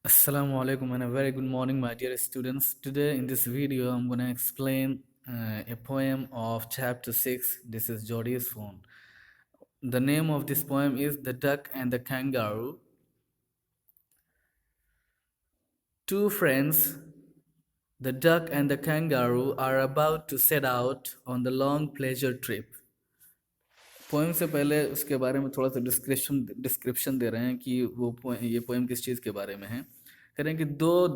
Assalamu alaikum and a very good morning, my dear students. Today, in this video, I'm going to explain a poem of chapter 6. This is Jodi's phone. The name of this poem is The Duck and the Kangaroo. Two friends, the duck and the kangaroo, are about to set out on the long pleasure trip. Poem से पहले उसके बारे में थोड़ा सा description दे रहे हैं कि ये पोएम किस चीज़ के बारे में है। कह रहे हैं कि दो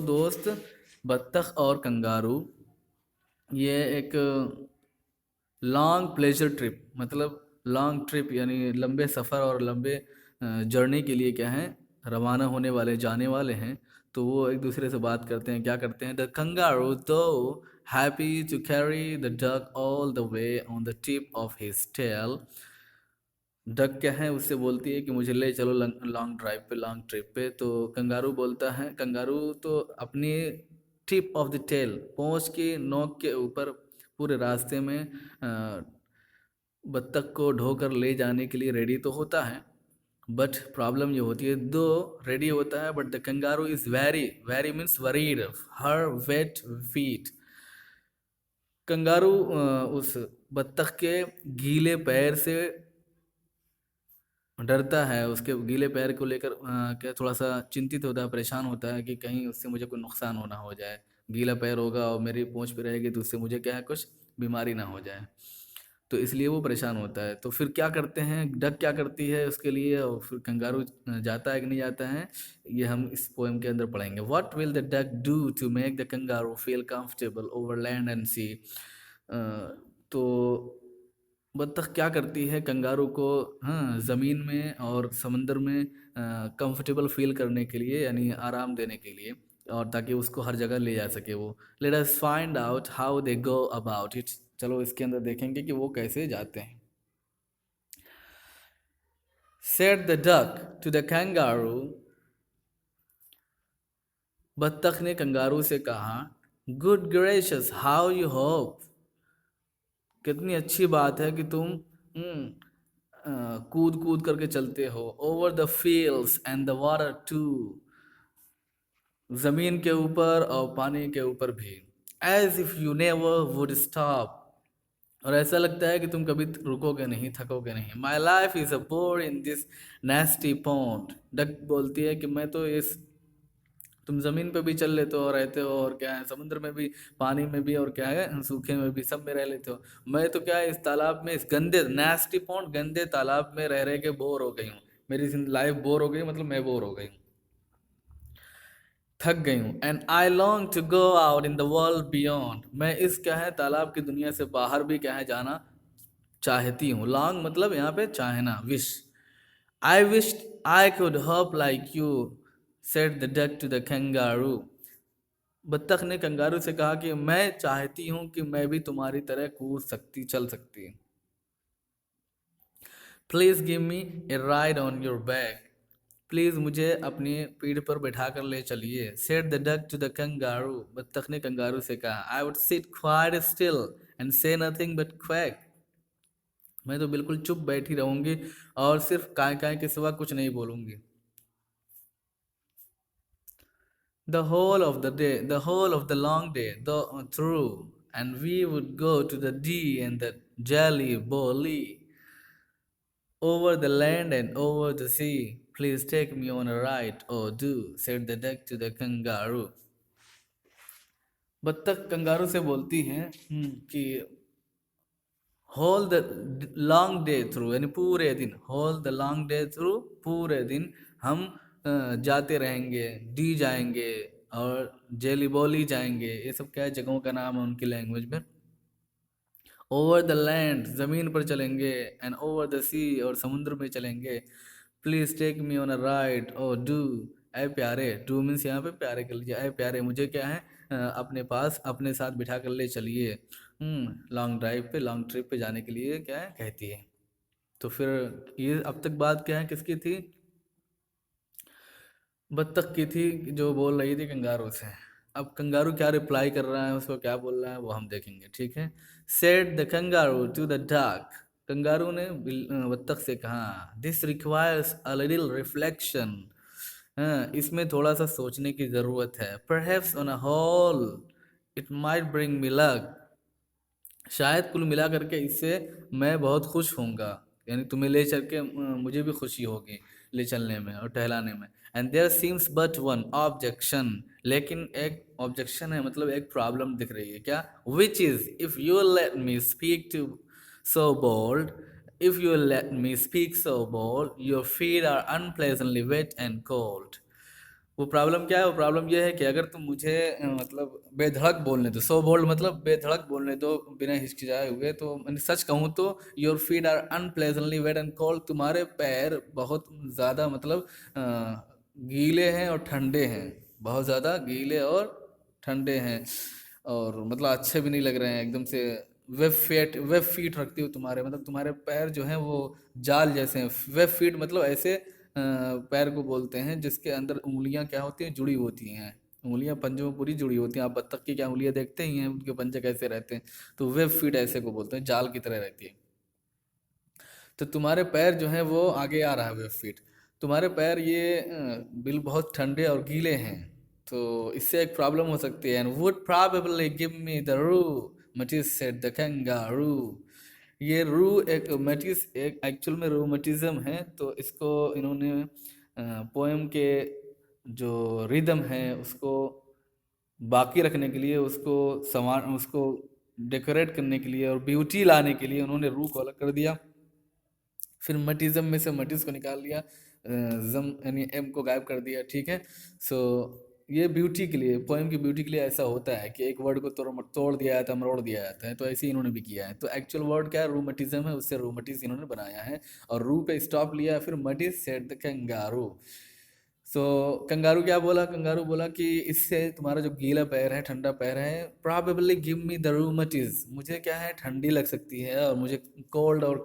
दोस्त बत्तख और कंगारू, ये एक लॉन्ग प्लेजर ट्रिप, मतलब लॉन्ग ट्रिप यानी लंबे सफ़र और लंबे जर्नी के लिए क्या है, रवाना होने वाले, जाने वाले हैं। तो वो एक दूसरे से बात करते हैं, क्या करते हैं। द कंगारू दो happy to carry the duck all the way on the tip of his tail. Duck क्या है, उससे बोलती है कि मुझे ले चलो लॉन्ग ड्राइव पे, लॉन्ग ट्रिप पे। तो कंगारू बोलता है, कंगारू तो अपनी टिप ऑफ द टेल, पहुँच की नोक के ऊपर पूरे रास्ते में बत्तख को ढोकर ले जाने के लिए रेडी तो होता है। बट प्रॉब्लम ये होती है, दो रेडी होता है but the kangaroo is very very means worried her wet feet. Kangaroo उस बत्तख के गीले पैर से डरता है, उसके गीले पैर को लेकर क्या थोड़ा सा चिंतित होता है, परेशान होता है कि कहीं उससे मुझे कोई नुकसान होना हो जाए। गीला पैर होगा और मेरी पूंछ पे रहेगी तो उससे मुझे क्या है, कुछ बीमारी ना हो जाए, तो इसलिए वो परेशान होता है। तो फिर क्या करते हैं, डक क्या करती है उसके लिए, और फिर कंगारू जाता है कि नहीं जाता है, ये हम इस पोएम के अंदर पढ़ेंगे। What will the duck do to make the kangaroo feel comfortable over land and sea. तो बत्तख क्या करती है कंगारू को, हाँ, ज़मीन में और समंदर में कंफर्टेबल फील करने के लिए, यानी आराम देने के लिए, और ताकि उसको हर जगह ले जा सके वो। Let us find out how they go about it. चलो इसके अंदर देखेंगे कि वो कैसे जाते हैं। Said the duck to the kangaroo. बत्तख ने कंगारू से कहा, good gracious how you hop. कितनी अच्छी बात है कि तुम कूद कूद करके चलते हो। Over the fields and the water too, ज़मीन के ऊपर और पानी के ऊपर भी। As if you never would stop, और ऐसा लगता है कि तुम कभी रुकोगे नहीं, थकोगे नहीं। My life is a bore in this नेस्टी pond. Duck बोलती है कि मैं तो इस, तुम ज़मीन पे भी चल लेते हो, रहते हो, और क्या है, समुद्र में भी, पानी में भी, और क्या है, सूखे में भी, सब में रह लेते हो। मैं तो क्या है, इस तालाब में, इस गंदे नेस्टी पॉन्ड, गंदे तालाब में रह रह के बोर हो गई हूँ। मेरी लाइफ बोर हो गई, मतलब मैं बोर हो गई हूँ, थक गई हूँ। And I long to go out in the world beyond. मैं इस क्या है, तालाब की दुनिया से बाहर भी क्या है, जाना चाहती हूँ। लॉन्ग मतलब यहाँ पे चाहना, wish. I wish I could hop like you, said the duck to the kangaroo. बत्तख ने कंगारू से कहा कि मैं चाहती हूँ कि मैं भी तुम्हारी तरह कूद सकती, चल सकती। Please give me a ride on your back. Please मुझे अपनी पीठ पर बैठा कर ले चलिए। Said the duck to the kangaroo. बत्तख ने कंगारू से कहा, I would sit quite still and say nothing but quack. मैं तो बिल्कुल चुप बैठी रहूंगी और सिर्फ काय काय के सिवा कुछ नहीं बोलूंगी। The whole of the day, the whole of the long day, through, and we would go to the D and the Jelly Bolly, over the land and over the sea. Please take me on a ride, oh do, said the duck to the kangaroo. बत्तख kangaroo से बोलती है कि whole the long day through, यानी पूरे दिन, whole the long day through, पूरे दिन हम जाते रहेंगे, डी जाएंगे और जेली बॉली जाएंगे। ये सब क्या है, जगहों का नाम है उनकी लैंग्वेज में। ओवर द लैंड, ज़मीन पर चलेंगे, एंड ओवर द सी, और समुद्र में चलेंगे। Please take me on a ride O do, ऐ प्यारे, डू मीन्स यहाँ पे प्यारे कर लीजिए, ऐ प्यारे मुझे क्या है, अपने पास, अपने साथ बिठा कर ले चलिए। लॉन्ग ड्राइव पे, लॉन्ग ट्रिप पे जाने के लिए क्या है, कहती है। तो फिर ये अब तक बात क्या है, किसकी थी, बत्तख की थी, जो बोल रही थी कंगारू से। अब कंगारू क्या रिप्लाई कर रहा है, उसको क्या बोल रहा है, वो हम देखेंगे, ठीक है। Said the kangaroo to the duck. Kangaroo ने बत्तख से कहा, this requires a little reflection. हाँ, इसमें थोड़ा सा सोचने की जरूरत है। Perhaps on a whole it might bring me luck. शायद कुल मिला करके इससे मैं बहुत खुश होऊंगा, यानी तुम्हें ले चल के मुझे भी खुशी होगी ले चलने में और टहलाने में। And there seems but one objection, लेकिन एक ऑब्जेक्शन है, मतलब एक प्रॉब्लम दिख रही है। क्या? Which is if you let me speak to so bold, if you let me speak so bold your feet are unpleasantly wet and cold. वो प्रॉब्लम क्या है? वो प्रॉब्लम ये है कि अगर तुम मुझे मतलब बेधड़क बोलने दो, सो बोल्ड मतलब बेधड़क बोलने दो बिना हिचकिचाए हुए, तो मैंने सच कहूँ तो your feet are unpleasantly wet and cold, तुम्हारे पैर बहुत ज़्यादा मतलब अ, गीले हैं और ठंडे हैं, बहुत ज़्यादा गीले और ठंडे हैं, और मतलब अच्छे भी नहीं लग रहे हैं एकदम से। वेब फीट रखती हो तुम्हारे, मतलब तुम्हारे पैर जो हैं वो जाल जैसे हैं। वेब फीट मतलब ऐसे पैर को बोलते हैं जिसके अंदर उंगलियां क्या होती हैं, जुड़ी होती हैं। उंगलियां पंजों में पूरी जुड़ी होती हैं। आप बत्तख की क्या उंगलियां देखते ही हैं, उनके पंजे कैसे रहते हैं। तो वेब फीट ऐसे को बोलते हैं, जाल की तरह रहती है। तो तुम्हारे पैर जो हैं वो आगे आ रहा है वेब फीट। तुम्हारे पैर ये बिल बहुत ठंडे और गीले हैं, तो इससे एक प्रॉब्लम हो सकती है। And would probably give me the रू, मटिस said the kangaroo। ये रू एक मेटिस, एक एक्चुअल में रूमेटिज्म है, तो इसको इन्होंने पोएम के जो रिदम है उसको बाकी रखने के लिए, उसको संवार, उसको डेकोरेट करने के लिए और ब्यूटी लाने के लिए उन्होंने रू को अलग कर दिया। फिर मटिज्म में से मटिस को निकाल दिया, जम यानी एम को गायब कर दिया। ठीक है। सो ये ब्यूटी के लिए, पोएम की ब्यूटी के लिए ऐसा होता है कि एक वर्ड को तोड़ तोड़ दिया जाता है, मरोड़ दिया जाता है। तो ऐसे ही इन्होंने भी किया है। तो एक्चुअल वर्ड क्या है? रूमेटिज्म है, उससे रूमेटिस इन्होंने बनाया है और रू पे स्टॉप लिया। फिर मटिस सेड द कंगारू। सो कंगारू क्या बोला? कंगारू बोला कि इससे तुम्हारा जो गीला पैर है, ठंडा पैर है, probably give me the rheumatiz, मुझे क्या है, ठंडी लग सकती है और मुझे कोल्ड और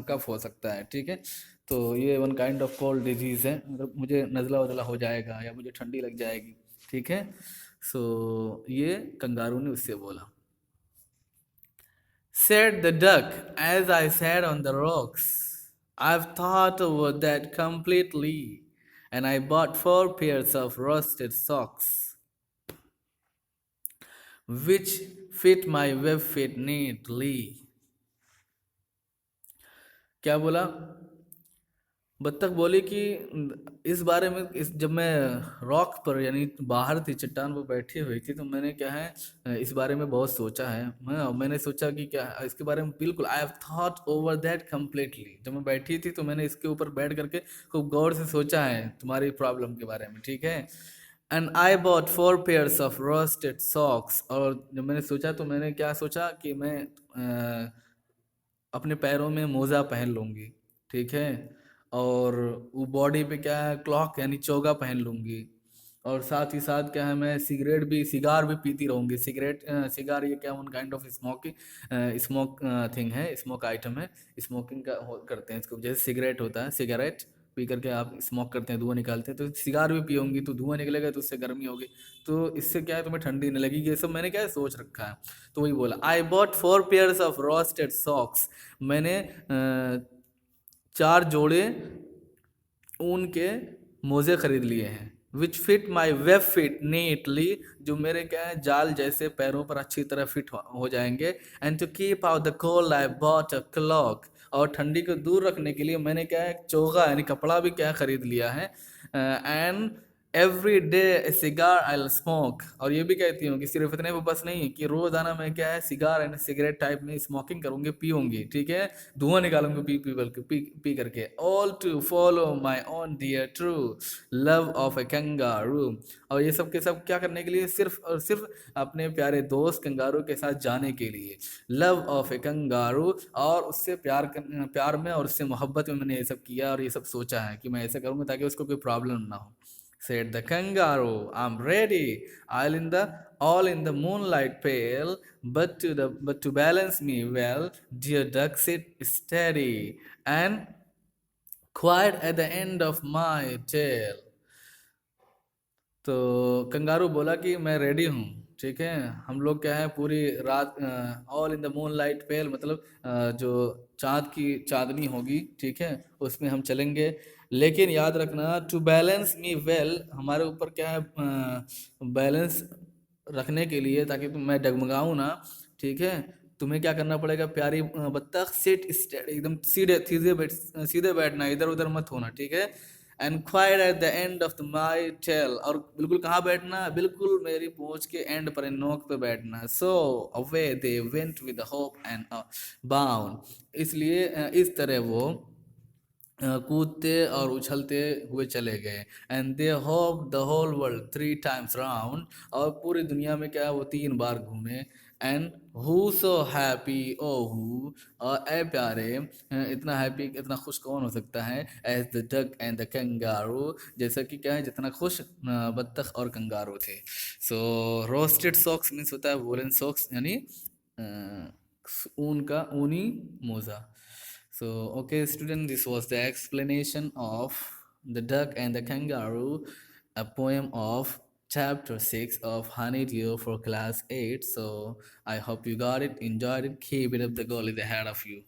कफ हो सकता है। ठीक है। तो ये one kind of cold disease है, मतलब मुझे नज़ला वज़ला हो जाएगा या मुझे ठंडी लग जाएगी। ठीक है। सो ये कंगारू ने उससे बोला। Said the duck, as I sat on the rocks. I've thought over that completely, and I bought 4 pairs of rusted socks, which fit my web feet neatly. क्या बोला? बत्तख बोली कि इस बारे में, इस जब मैं रॉक पर यानी बाहर थी, चट्टान पर बैठी हुई थी, तो मैंने क्या है इस बारे में बहुत सोचा है। मैंने सोचा कि क्या इसके बारे में, बिल्कुल I have thought over that completely. जब मैं बैठी थी तो मैंने इसके ऊपर बैठ करके खूब गौर से सोचा है तुम्हारी प्रॉब्लम के बारे में। ठीक है। And I bought 4 pairs of worsted socks, और जब मैंने सोचा तो मैंने क्या सोचा कि मैं अपने पैरों में मोज़ा पहन लूँगी। ठीक है। और वो बॉडी पे क्या है, क्लॉक यानी चोगा पहन लूँगी। और साथ ही साथ क्या है, मैं सिगार भी पीती रहूँगी। सिगार ये क्या, one kind of smoke thing है, स्मोक आइटम है। स्मोकिंग करते हैं इसको, जैसे सिगरेट होता है, सिगरेट पी करके आप स्मोक करते हैं, धुआं निकालते हैं। तो सिगार भी पियोंगी तो धुआं निकलेगा, तो उससे गर्मी होगी, तो इससे क्या है, तुम्हें ठंडी नहीं लगेगी। ये सब मैंने क्या है सोच रखा है। तो वही बोला, I bought 4 pairs of worsted socks, मैंने 4 जोड़े ऊन के मोजे खरीद लिए हैं। Which fit my web feet neatly, जो मेरे क्या है जाल जैसे पैरों पर अच्छी तरह फिट हो जाएंगे। And to keep out the cold I bought a cloak, और ठंडी को दूर रखने के लिए मैंने क्या है चोगा यानी कपड़ा भी क्या खरीद लिया है। And every day cigar I smoke, और ये भी कहती हूँ कि सिर्फ इतने पे बस नहीं कि रोजाना मैं क्या है सिगार एंड सिगरेट टाइप में स्मोकिंग करूंगी, पीऊंगी। ठीक है। धुआं निकालूंगी पी करके। All to follow my own dear true love of a kangaroo, और ये सब के सब क्या करने के लिए, सिर्फ और सिर्फ अपने प्यारे दोस्त कंगारू के साथ जाने के लिए। लव ऑफ ए कंगारू, और उससे प्यार में और उससे मोहब्बत में मैंने ये सब किया और ये सब सोचा है कि मैं ऐसा करूंगा ताकि उसको कोई प्रॉब्लम ना हो। Said the kangaroo, I'm ready. All in the moonlight pale, but to balance me well, dear duck, sit steady and quiet at the end of my tail. तो कंगारू बोला कि मैं रेडी हूँ, ठीक है। हम लोग क्या है पूरी रात all in the moonlight pale मतलब जो चाँद की चाँदनी होगी, ठीक है, उसमें हम चलेंगे। लेकिन याद रखना टू बैलेंस मी वेल, हमारे ऊपर क्या है बैलेंस रखने के लिए ताकि मैं डगमगाऊँ ना, ठीक है, तुम्हें क्या करना पड़ेगा प्यारी बत्तख, सिट स्टेड, एकदम सीधे बैठना, इधर उधर मत होना, ठीक है। And quite at the end of the my tail, और बिल्कुल कहाँ बैठना, बिल्कुल मेरी पूंछ के एंड पर, नोक पे बैठना। So away they went with hope and bound, इसलिए इस तरह वो कूदते और उछलते हुए चले गए। And they hop the whole world 3 times round, और पूरी दुनिया में क्या है वो 3 बार घूमे। And who so happy oh who, और ए प्यारे इतना हैप्पी इतना खुश कौन हो सकता है, as the duck and the kangaroo, जैसा कि क्या है जितना खुश बत्तख और कंगारू थे। सो रोस्टेड सॉक्स मीन्स होता है वोलन सॉक्स, यानी ऊन का ऊनी मोजा। So, okay, student, this was the explanation of The Duck and the Kangaroo, a poem of chapter 6 of Honeydew for class 8. So, I hope you got it, enjoyed it, keep it up, the goal is ahead of you.